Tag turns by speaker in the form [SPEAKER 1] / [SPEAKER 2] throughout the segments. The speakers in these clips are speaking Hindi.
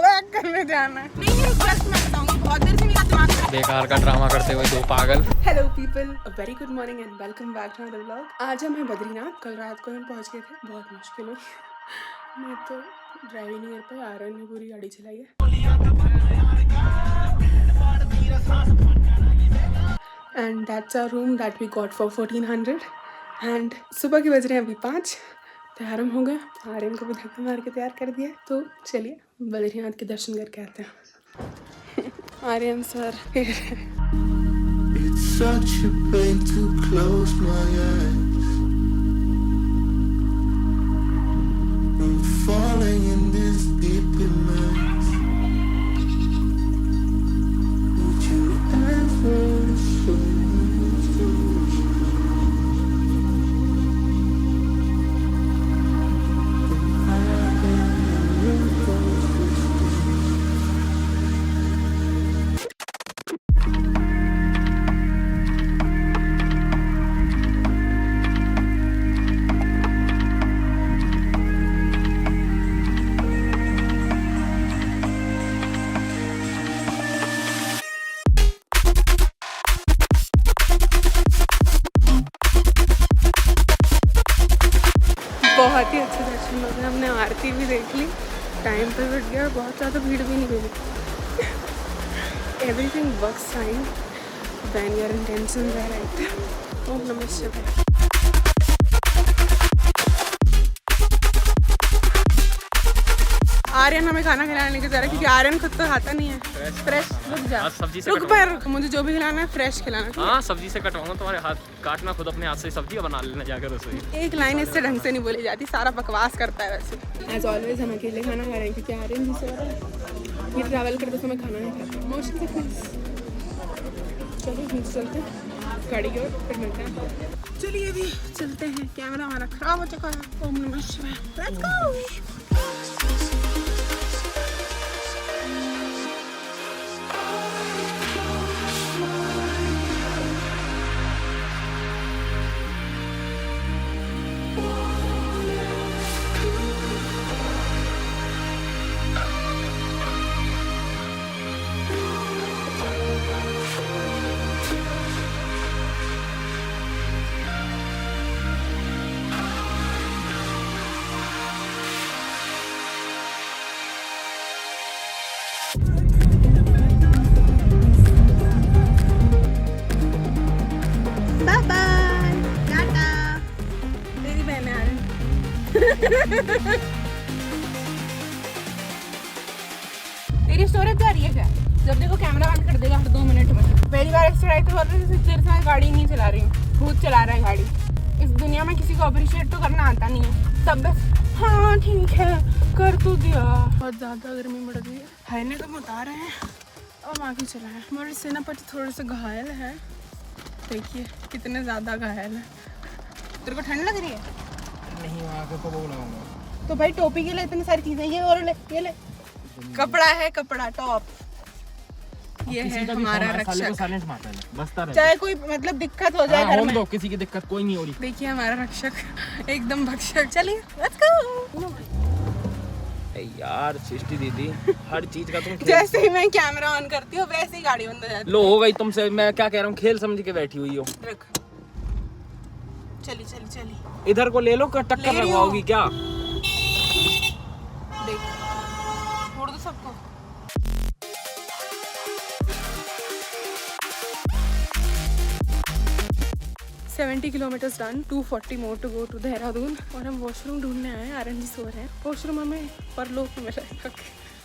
[SPEAKER 1] पैक करने जाना है। नहीं बस मैं बताऊंगी, बहुत देर से मेरा दिमाग
[SPEAKER 2] बेकार का ड्रामा करते हुए दो पागल।
[SPEAKER 1] Hello people, a very good morning and welcome back to another vlog. आज हम हैं बद्रीनाथ। कल रात को हम पहुंच गए थे, बहुत मुश्किल हुई। मैं तो ड्राइव ही नहीं कर पाई, आर्यन ने पूरी गाड़ी चलाई है। And that's our room that we got for 1400। And सुबह के बज रहे हैं अभी 5। तैयार हम हो गए, आर्यन को भी धक्का मार के तैयार कर दिया। तो चलिए बद्रीनाथ के दर्शन करके आते हैं। Aryan sir
[SPEAKER 3] It's such a pain to close my eyes. I'm falling in this deep immerse. Would you ever show me through?
[SPEAKER 1] बहुत ही अच्छे दर्शन हो गए। हमने आरती भी देख ली, टाइम पे बैठ गया और बहुत ज़्यादा भीड़ भी नहीं मिली। Everything works fine when your intentions are right. ओम नमः शिवाय। आर्यन हमें खाना खिलाने लेके जा रहा है क्योंकि आर्यन खुद तो खाता नहीं है। फ्रेश रुक जा,
[SPEAKER 2] सब्जी से
[SPEAKER 1] रुक पर मुझे जो भी खिलाना है फ्रेश खिलाना।
[SPEAKER 2] हाँ सब्जी से कटवाऊंगा, तुम्हारे हाथ काटना, खुद अपने हाथ से सब्जी बना लेना जाकर रसोई।
[SPEAKER 1] एक लाइन इससे ढंग से नहीं बोली जाती, सारा बकवास करता है। वैसे एज ऑलवेज हम अकेले खाना खा रहे हैं क्योंकि आर्यन जी से ये ट्रैवल करते समय खाना नहीं खाता। Motion sickness. चलो नीचे चलते हैं गाड़ी की ओर, फिर मिलते हैं। चलिए अभी चलते हैं, कैमरा हमारा खराब हो चुका है। ओम नमः शिवाय, लेट्स गो। तेरी स्टोरेज जा रही है क्या? जब देखो कैमरा बंद कर देगा हर 2 मिनट में। पहली बार एक्सीडेंट आई तो बोल रही थी देर से गाड़ी नहीं चला रही हूँ, खुद चला रहा है गाड़ी। इस दुनिया में किसी को अप्रिशिएट तो करना आता नहीं है, सब बस हाँ ठीक है कर तो दिया। बहुत ज़्यादा गर्मी बढ़ गई है, हाईने तो बता रहे हैं अब आगे चला है। हमारे सेनापति थोड़े से घायल है, देखिए कितने ज़्यादा घायल है। तेरे को ठंड लग रही है?
[SPEAKER 2] नहीं वहाँ पे तो बोला
[SPEAKER 1] तो भाई टोपी के लिए इतनी सारी चीजें, ये और ले, ये ले। कपड़ा है, कपड़ा टॉप, ये है हमारा रक्षक। चाहे कोई मतलब दिक्कत हो जाए घर में,
[SPEAKER 2] किसी की दिक्कत कोई नहीं हो रही।
[SPEAKER 1] देखिए हमारा रक्षक एकदम भक्षक। चलिए लेट्स गो।
[SPEAKER 2] यार सृष्टि दीदी हर चीज का तुम
[SPEAKER 1] जैसे ही मैं कैमरा ऑन करती हूँ वैसे ही गाड़ी बंद हो जाती है।
[SPEAKER 2] लो हो गई तुमसे, मैं क्या कह रहा हूँ, खेल समझ के बैठी हुई हो।
[SPEAKER 1] रख, चली चली चली,
[SPEAKER 2] इधर को ले लो, टक्कर लगवाओगी क्या?
[SPEAKER 1] देख छोड़ दो सबको। $70 kilometers done, 240 more to go to Dehradun. और हम वॉशरूम ढूंढने आए हैं, आर्यन जी सो रहे हैं। वॉशरूम हमें परलोक में मिला है।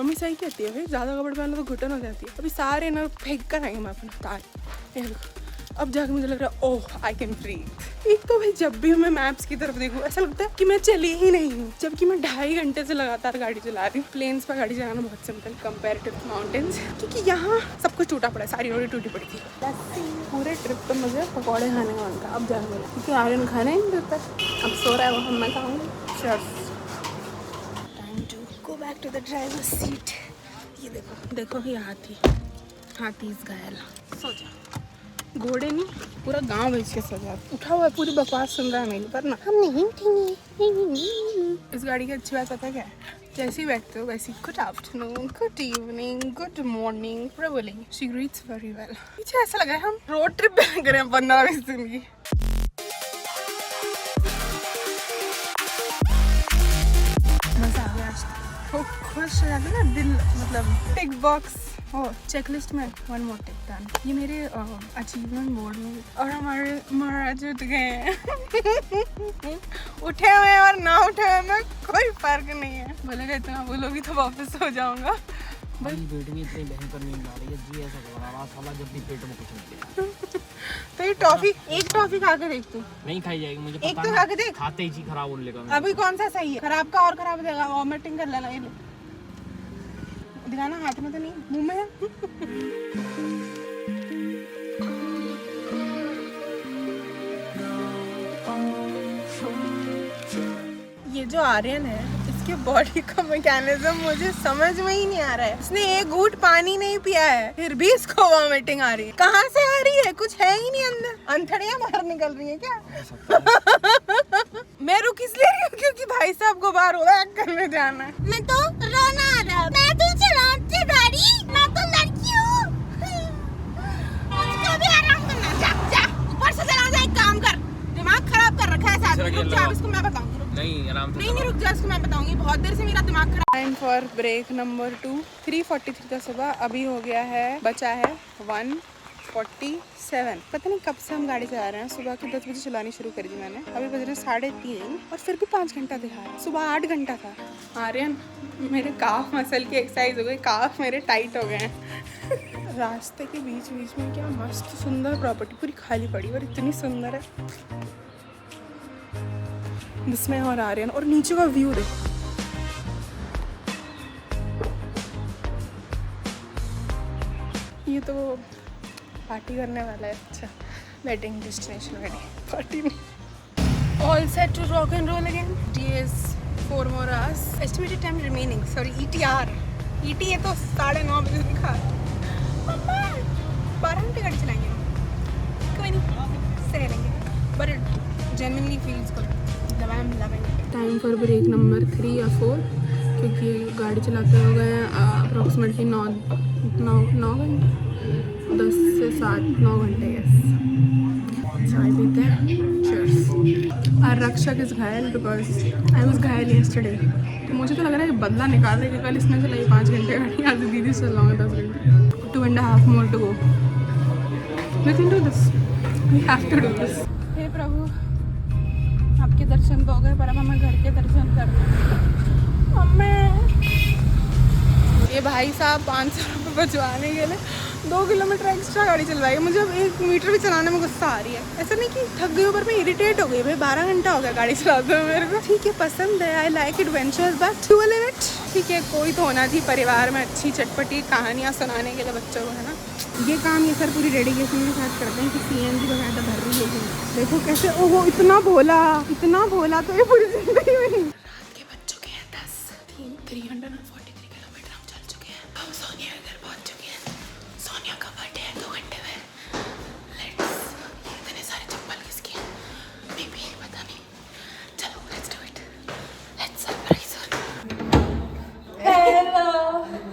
[SPEAKER 1] मम्मी सही कहती है भाई, ज़्यादा कपड़े पहनो तो घुटन हो जाती है। अभी सारे ना फेंक कर आएंगे हम अपना तार। अब जाके मुझे लग रहा है ओह आई कैन ब्रीथ। एक तो भाई जब भी मैं मैप्स की तरफ देखूँ ऐसा लगता है कि मैं चली ही नहीं हूँ, जबकि मैं 2.5 घंटे से लगातार गाड़ी चला रही हूँ। प्लेन्स पर गाड़ी चलाना बहुत सिंपल कंपेरेटिव टू माउंटेन्स, क्योंकि यहाँ सब कुछ टूटा पड़ा है, सारी रोडें टूटी पड़ी थी। पूरे ट्रिप पर मुझे पकौड़े खाने का मन था, अब जाने वाला क्योंकि आर्यन खाना ही नहीं देता। अब सो रहा है वो, हम मैं खाऊंगी। Time to go back to the driver seat. ये देखो देखो, ये हाथी इस घायल। सो जा, घोड़े नहीं पूरा गांव बेच के सजा उठा हुआ है, पूरी बकवास सुन रहा है मेरी, पर ना हम नहीं उठेंगे। इस गाड़ी की अच्छी बात पता है क्या है, जैसे ही बैठते हो वैसे good afternoon, good evening, good morning पूरा बोलेंगे. She greets very well. पीछे ऐसा लगा है हम रोड ट्रिप पे करें 15-20 दिन की. मजा आ गया आज. वो खुश हो जाते ना दिल, मतलब टिक बॉक्स हो चेकलिस्ट में 1 मोर टिक डन. ये मेरे अचीवमेंट बोर्ड में. और हमारे महाराज उठ गए हैं. उठे हुए और ना उठे हुए में कोई फर्क नहीं है. बोलेगा इतना बोलोगी तो वापस हो जाऊंगा.
[SPEAKER 4] मेरी पेट में इतनी भयंकर नींद आ रही है जी, ऐसा लग रहा है साला जब भी पेट में कुछ नहीं गया.
[SPEAKER 1] तो ये टॉफी, एक टॉफी खा के देख तू.
[SPEAKER 4] नहीं खाई जाएगी मुझे
[SPEAKER 1] एक
[SPEAKER 4] पता
[SPEAKER 1] तो
[SPEAKER 4] है.
[SPEAKER 1] खा के देख.
[SPEAKER 4] खाते ही जी खराब होने लगा.
[SPEAKER 1] अभी कौन सा सही है? खराब का और खराब हो जाएगा. वॉमिटिंग कर लेना. ये ले दिखाना. हाथ में तो नहीं, मुंह में है. ये जो आर्यन है इसके बॉडी का मैकेनिज्म मुझे समझ में ही नहीं आ रहा है. इसने एक घूंट पानी नहीं पिया है फिर भी इसको वॉमिटिंग आ रही है. कहाँ से आ रही है? कुछ है ही नहीं अंदर. अंथड़ियां बाहर निकल रही है क्या? मैं रुक इसलिए रही हूँ क्योंकि भाई साहब को बाहर वैक करने जाना है. मैं तो रोना आ रहा. मैं तो चलाती गाड़ी. मैं तो लड़की हूँ. मुझको भी आराम करना. जा जा ऊपर से चला जा. एक काम कर, दिमाग खराब कर रखा है साथ में. रुक जा, इसको मैं बताऊंगी.
[SPEAKER 2] नहीं आराम से.
[SPEAKER 1] नहीं रुक जा, इसको मैं बताऊंगी. बहुत देर से मेरा दिमाग खराब. Time for break number 2. 3:43 था सुबह. अभी हो गया है, बचा है 1:47. पता नहीं कब से हम गाड़ी चला रहे हैं. सुबह के 10 बजे चलानी शुरू करी थी मैंने. अभी बज रहे 3:30 और फिर भी 5 घंटा दिखा रहा है. सुबह 8 घंटा था. आर्यन, मेरे काफ मसल की एक्सरसाइज हो गई. काफ मेरे टाइट हो गए हैं. रास्ते के बीच बीच में क्या मस्त सुंदर प्रॉपर्टी पूरी खाली पड़ी और इतनी सुंदर है. जिसमें और आर्यन और नीचे का व्यू देखो. ये तो पार्टी करने वाला है. अच्छा, वेडिंग डेस्टिनेशन वेडिंग पार्टी में. All set to rock and roll again. DS 4 more hours. Estimated time remaining. Sorry, ETR. ET है तो 9:30 बजे दिखा. 12 घंटे गाड़ी चलाएंगे हम. कोई नहीं, सह लेंगे. But it genuinely feels good. Time for break number 3 या 4 क्योंकि गाड़ी चलाते हो गए अप्रॉक्सीमेटली 9 घंटे. 10 से 9 घंटे. यस, चाय पीते हैं. चीयर्स. और रक्षक इज घायल बिकॉज आई वाज घायल येस्टरडे. तो मुझे तो लग रहा है कि बदला निकाल रहे कि कल इसने चलाई 5 घंटे गाड़ी. आज दीदी से चलाऊंगा 10 घंटे. 2.5 more to go. We can do this. We have to do this. हे प्रभु, आपके दर्शन तो हो गए पर अब हमें घर के दर्शन करना. ये भाई साहब 500 रुपये बचवाने के लिए 2 किलोमीटर एक्स्ट्रा गाड़ी चलवाई. मुझे अब 1 मीटर भी चलाने में गुस्सा आ रही है. ऐसा नहीं कि थक गई पर मैं इरिटेट हो गई. भाई 12 घंटा हो गया गाड़ी चलाते हुए मेरे को. ठीक है, पसंद है. I like adventures but to a limit. ठीक है, कोई तो होना थी परिवार में अच्छी चटपटी कहानियाँ सुनाने के लिए बच्चों को, है ना. ये काम ये सर पूरी डेडिकेशन के साथ करते हैं कि CNG वगैरह तो भर रही है. देखो कैसे. ओहो, इतना भोला तो ये पूरी जिंदगी में नहीं. रात के बज चुके हैं 10. 343 किलोमीटर हम चल चुके हैं. हम सोनिया के घर पहुंच चुके हैं. सोनिया का बर्थडे है 2 घंटे में. लेट्स. ये इतने सारे चप्पल किसके हैं? मे बी पता नहीं. चलो let's do it. Let's surprise her.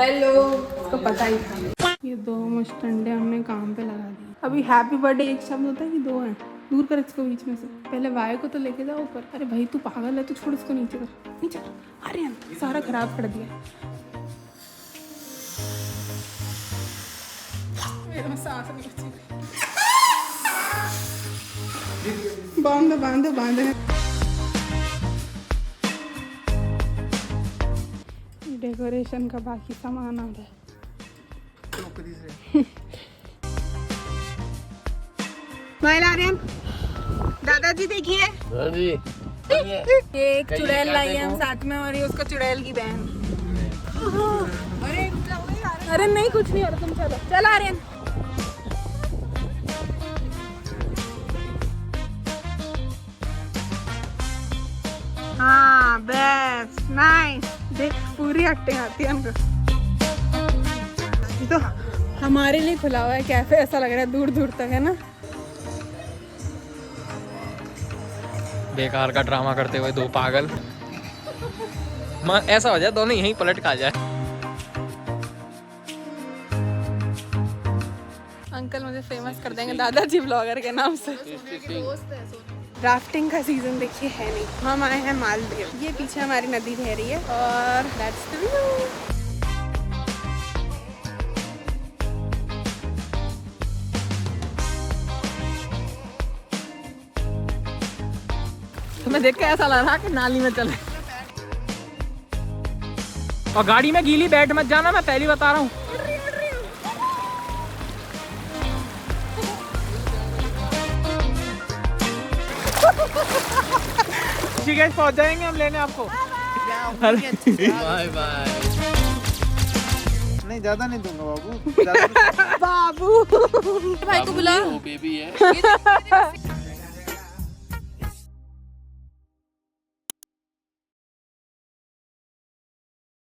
[SPEAKER 1] Hello. इसको पता ही था. ये 2 मुस्टंडे हमने काम पे लगा दिए. अभी हैप्पी बर्थडे एक शब्द होता है कि 2 हैं. दूर कर इसको बीच में से. पहले वाय को तो लेके जाओ ऊपर. अरे भाई तू पागल है, तू छोड़ इसको. नीचे कर. अरे सारा खराब कर दिया. मेरे में सांस नहीं बची. बांध. डेकोरेशन का बाकी सामान आ रहा है. स्माइल आर्यन. दादाजी देखिए. एक चुड़ैल लाई है हम साथ में और ये उसका चुड़ैल की बहन. अरे नहीं कुछ नहीं हो रहा. तुम चलो. चल आर्यन. हाँ बस नाइस. देख पूरी एक्टिंग आती है हमको. तो हमारे लिए खुला हुआ है कैफे. ऐसा लग रहा है दूर दूर तक, है ना.
[SPEAKER 2] बेकार का ड्रामा करते हुए 2 पागल. ऐसा हो जाए दोनों यहीं पलट खा जाए।
[SPEAKER 1] अंकल मुझे फेमस कर देंगे दादाजी ब्लॉगर के नाम से। राफ्टिंग का सीजन देखिए है नहीं, हम आए हैं मालदीव। ये पीछे हमारी नदी बह रही है और दैट्स द व्यू।
[SPEAKER 4] तुम्हें देख के ऐसा लग रहा कि नाली में चले।
[SPEAKER 2] और गाड़ी में गीली बैठ मत जाना, मैं पहली बता रहा हूँ। ठीक है, पहुंच जाएंगे हम लेने आपको।
[SPEAKER 4] Bye bye.
[SPEAKER 5] नहीं ज्यादा नहीं दूंगा बाबू,
[SPEAKER 1] बाबू भाई को बुला।
[SPEAKER 5] बेबी है।